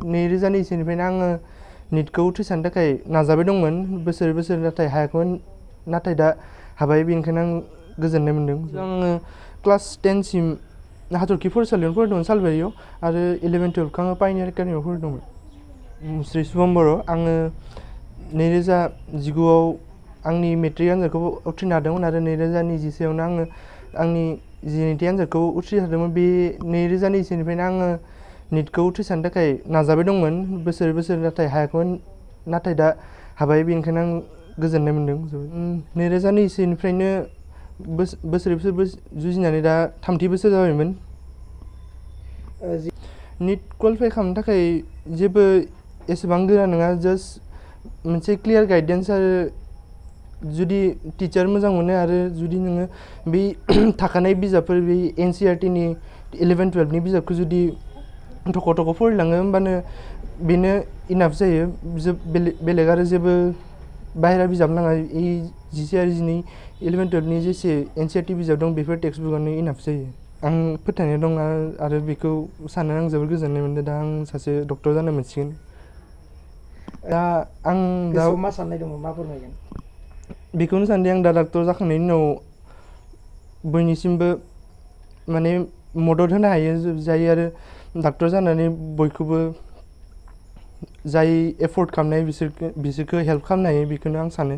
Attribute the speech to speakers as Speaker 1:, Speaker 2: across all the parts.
Speaker 1: 2021निफ्रायनो आङो निटखौ उथ्रिसारनो थाखाय नाजाबाय दंमोन बोसोर नाथाय हायाखैमोन नाथाय दा हाबाय बेनिखायनो आं गोजोननाय मोन्दों। आङो क्लास 10 सिम हाथरखि फरायसालियावनो फरायदोंमोन सालबारियाव आरो 11-12खौ आङो पायनियार एकाडेमियाव फरायदोंमोन। मुस्रि शुभम बर' आङो 2019आव आंनि मेट्रिक आनजादखौ उथ्रिनो हादोंमोन आरो 2021आवनो आङो आंनि जिनैथि आनजादखौ उथ्रिसारदोंमोन। बे 2021निफ्रायनो आङो निटखौ उथ्रिसारनो थाखाय नाजाबाय दंमोन बोसोर नाथाय हायाखैमोन नाथाय दा हाबाय बेनिखायनो आं गोजोननाय मोन्दों। 2021निफ्रायनो बोसोरै जुजिनानै दा 3थि बोसोर जाबायमोन। निट क्वालिफाइ खालामनो थाखाय जेबो एसेबां गोरा नङा, जास्ट मोनसे क्लियार गाइडेन्स आरो जुदि टिचार मोजां मोनो आरो जुदि नोङो बै थाखानाय बिजाबफोर बै NCERTनि 11-12नि बिजाबखौ जुदि थख' फरायलाङो होमबानो बेनो इनाफ जायो। बेलेग आरो जेबो बाहेरा बिजाब नाङा। 10 आरो 11-12नि जेसे NCERT बिजाब दं बेफोर टेक्सट बुकआनो इनाफ जायो। आं फोथायनाय दं आरो बेखौ साननानै आं जोबोर गोजोननाय मोन्दों। दा आं सासे डक्टर जानो मोनसिगोन। दा आं
Speaker 2: गोसोआव मा साननाय दङ, मा फोरमायगोन?
Speaker 1: बेखौनो सानदों आं दा डाक्टर जाखांनायनि उनाव बयनिसिमबो माने मदद होनो हायो जायो आरो डाक्टर जानानै बयखौबो जाय एफर्ड खालामनाय बिसोरखौ हेल्प खालामनो हायो बेखौनो आं सानो।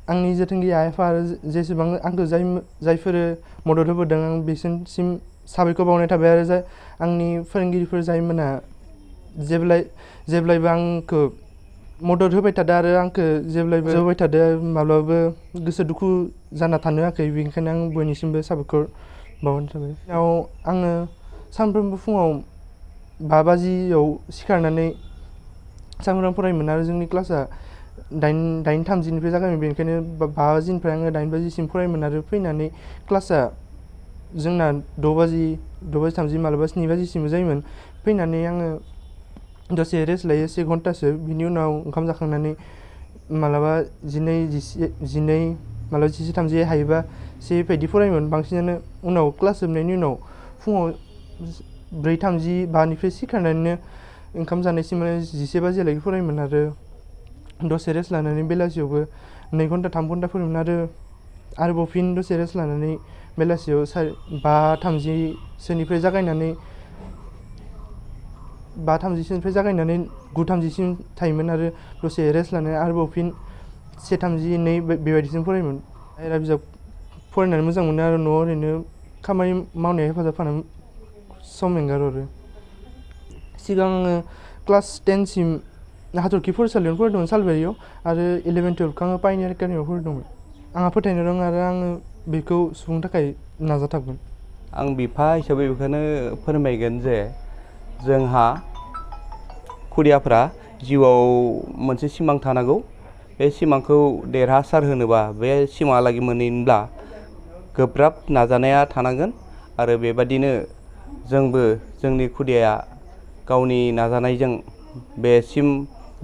Speaker 1: आंनि जोथोनगिरि आइ आफा आरो जेसेबां आंखौ जायफोर मदद होबोदों आं बिसोरनिसिम साबायखर बावनाय थाबाय आरो आंनि फोरोंगिरिफोर जायमोना जेब्लायबो आंखौ मदद होबाय थादों आरो आंखौ जेब्लायबो होबाय थादों, माब्लाबाबो गोसो दुखु जाना थानो होआखै। बेनिखायनो आं बयनिसिमबो साबायखर बावनाय थाबाय। आङो सानफ्रोमबो फुङाव 5 बाजियाव सिखारनानै सानफ्रोमबो फरायोमोन आरो जोंनि क्लासआ 8:30निफ्राय जागायोमोन। बेनिखायनो 5 बाजिनिफ्राय आङो 8 बाजिसिम फरायोमोन आरो फैनानै क्लासआ जोंना 6:30 मालाबा 7 बाजिसिमबो जायोमोन। फैनानै आङो दसे रेस्ट लायो 1 घन्टासो। बिनि उनाव ओंखाम जाखांनानै मालाबा 12 मालाबा 11:30 हायोबा 1 बायदि फरायोमोन बांसिनानो। उनाव क्लास जोबनायनि उनाव फुङाव 4:30-5निफ्राय सिखारनानैनो ओंखाम जानायसिम 11 बाजियालागै फरायोमोन आरो दसे रेस्ट लानानै बेलासियावबो 2 घन्टा 3 घन्टा फरायोमोन आरोबाव फिन दसे रेस्ट लानानै बेलासियाव 5:30सोनिफ्राय जागायनानै 9:30सिम थायोमोन आरो दसे रेस्ट लानानै आरोबाव फिन 1:30, 2 बेबायदिसिम फरायोमोन। बाहेरा बिजाब फरायनानै मोजां मोनो आरो न'आव ओरैनो खामानि मावनायाव हेफाजाब खालामनो सम एंगारहरो। सिगां आङो क्लास 10 सिम हाथरखि फरायसालियावनो फरायदोंमोन सालबारियाव आरो 11-12खौ आङो पायनियार एकाडेमियाव फरायदोंमोन। आंहा फोथायनाय दं आरो आङो बेखौ सुफुंनो थाखाय नाजाथाबगोन।
Speaker 3: आं बिफा हिसाबै बेखौनो फोरमायगोन जे जोंहा खुदियाफ्रा जिउआव मोनसे सिमां थानांगौ। बे सिमांखौ देरहासार होनोबा, बे सिमांहालागै मोनहैनोब्ला गोब्राब नाजानाया थानांगोन आरो बेबादिनो जोंबो जोंनि खुदियाया गावनि नाजानायजों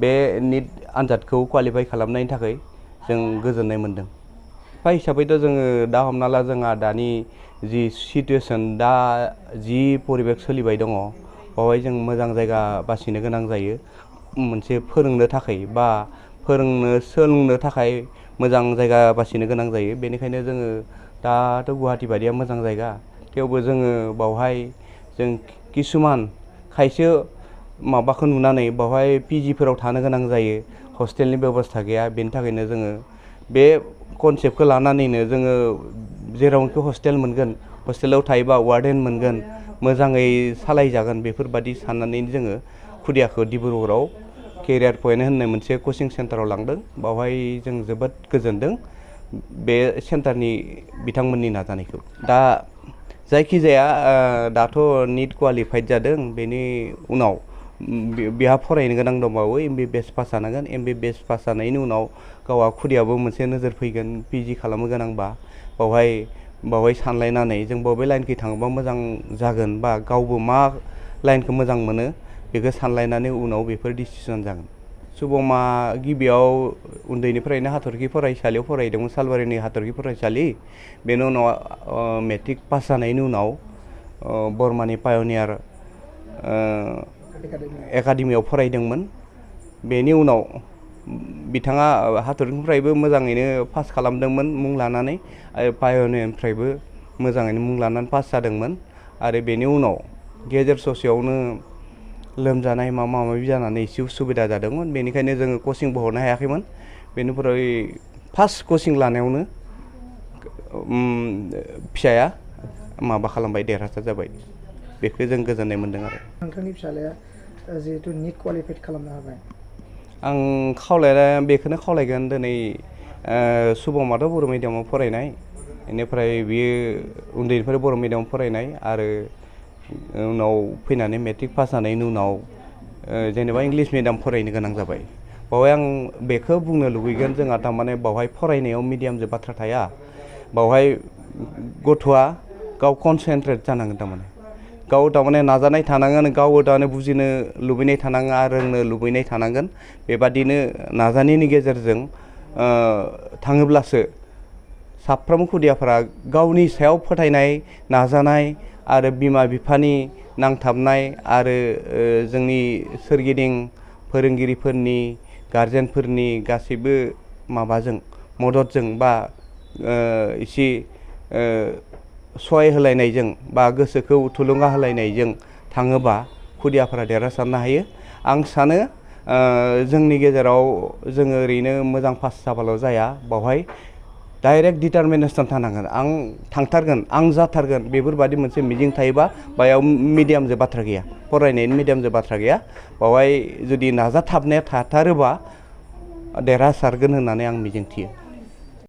Speaker 3: बे निट आनजादखौ क्वालिफाइ खालामनायनि थाखाय जों गोजोननाय मोन्दों। बिफा हिसाबैथ' जोङो दा हमना ला जोंहा दानि जि सिटुवेसन, दा जि परिबेक सोलिबाय दङ बेवहाय जों मोजां जायगा बासिनो गोनां जायो। मोनसे फोरोंनो थाखाय बा सोलोंनो थाखाय मोजां जायगा बासिनो गोनां जायो। बेनिखायनो जोङो दाथ' गुवाहाटि बायदिया मोजां जायगा, थेवबो जोङो बावहाय जों किसुमान खायसे माबाखौ नुनानै बावहाय PGफोराव थानो गोनां जायो। हस्टेलनि बेबस्था गैया। बेनि थाखायनो जोङो बे कनसेप्टखौ लानानैनो जोङो जेरावनोखि हस्टेल मोनगोन, हस्टेलाव थायोबा वार्डेन मोनगोन, मोजाङै सालायजागोन, बेफोरबादि साननानै जोङो खुदियाखौ डिब्रुगड़आव केरियार पइन्ट होननाय मोनसे कचिं सेन्टाराव लांदों। बावहाय जों जोबोद गोजोनदों बे सेन्टारनि बिथांमोननि नाजानायखौ। दा जायखिजाया दाथ' निट क्वालिफाइड जादों, बेनि उनाव बेहा फरायनो गोनां दंबावो। MBBS पास जानांगोन। MBBS पास जानायनि उनाव गावहा खुदियाबो मोनसे नोजोर फैगोन PG खालामनो गोनांबा। बावहाय सानलायनानै जों बबे लाइनखै थाङोबा मोजां जागोन बा गावबो मा लाइनखौ मोजां मोनो बेखौ सानलायनानै उनाव बेफोर डिसिसन जागोन। शुभमा गिबियाव उन्दैनिफ्रायनो हाथरखि फरायसालियाव फरायदोंमोन, सालबारिनि हाथरखि फरायसालि। बेनि उनाव मेट्रिक पास जानायनि उनाव बरमानि पायनियार एकाडेमियाव फरायदोंमोन। बेनि उनाव बिथाङा हाथरखिनिफ्रायबो मोजाङैनो पास खालामदोंमोन मुं लानानै आरो पाय'नियारनिफ्रायबो मोजाङैनो मुं लानानै पास जादोंमोन। आरो बेनि उनाव गेजेर ससेयावनो लोमजानाय माबा माबि जानानै एसे उसुबिदा जादोंमोन, बेनिखायनो जोङो कचिंबो हरनो हायाखैमोन। बेनिफ्राय फार्स्ट कचिं लानायावनो फिसाया माबा खालामबाय, देरहासार जाबाय। बेखौ जों गोजोननाय मोन्दों आरो।
Speaker 2: नोंथांनि फिसालाया जिहेतु निट क्वालिफाइड खालामनो हाबाय,
Speaker 3: आं खावलायनाय बेखौनो खावलायगोन, दिनै सुबमाथ' बर' मिडियामाव फरायनाय, बेनिफ्राय बियो उन्दैनिफ्राय बर' मिडियामाव फरायनाय आरो उनाव फैनानै मेट्रिक पास जानायनि उनाव जेनेबा इंलिस मिडियाम फरायनो गोनां जाबाय। बावहाय आं बेखौ बुंनो लुबैगोन, जोंहा थारमाने बावहाय फरायनायाव मिडियामजों बाथ्रा थाया। बावहाय गथ'आ गाव कनसेन्ट्रेट जानांगोन, गाव थारमाने नाजानाय थानांगोन, गाव थारमाने बुजिनो लुबैनाय थानाङा, रोंनो लुबैनाय थानांगोन। बेबादिनो नाजानायनि गेजेरजों थाङोब्लासो साफ्रोमबो खुदियाफोरा गावनि सायाव फोथायनाय, नाजानाय आरो बिमा बिफानि नांथाबनाय आरो जोंनि सोरगिदिं फोरोंगिरिफोरनि, गारजेनफोरनि गासैबो माबाजों मददजों बा एसे सहाय होलायनायजों बा गोसोखौ थुलुंगा होलायनायजों थाङोबा खुदियाफोरा देरहासारनो हायो। आं सानो जोंनि गेजेराव जोङो ओरैनो मोजां पास जाबाल' जाया, बावहाय डाइरेक्ट डिटारमिनेसन थानांगोन। आं थांथारगोन, आं जाथारगोन, बेफोरबादि मोनसे मिजिं थायोबा बेयाव मिडियामजों बाथ्रा गैया, फरायनायनि मिडियामजों बाथ्रा गैया। बावहाय जुदि नाजाथाबनाया थाथारोबा देरहासारगोन होननानै आं मिजिंथियो।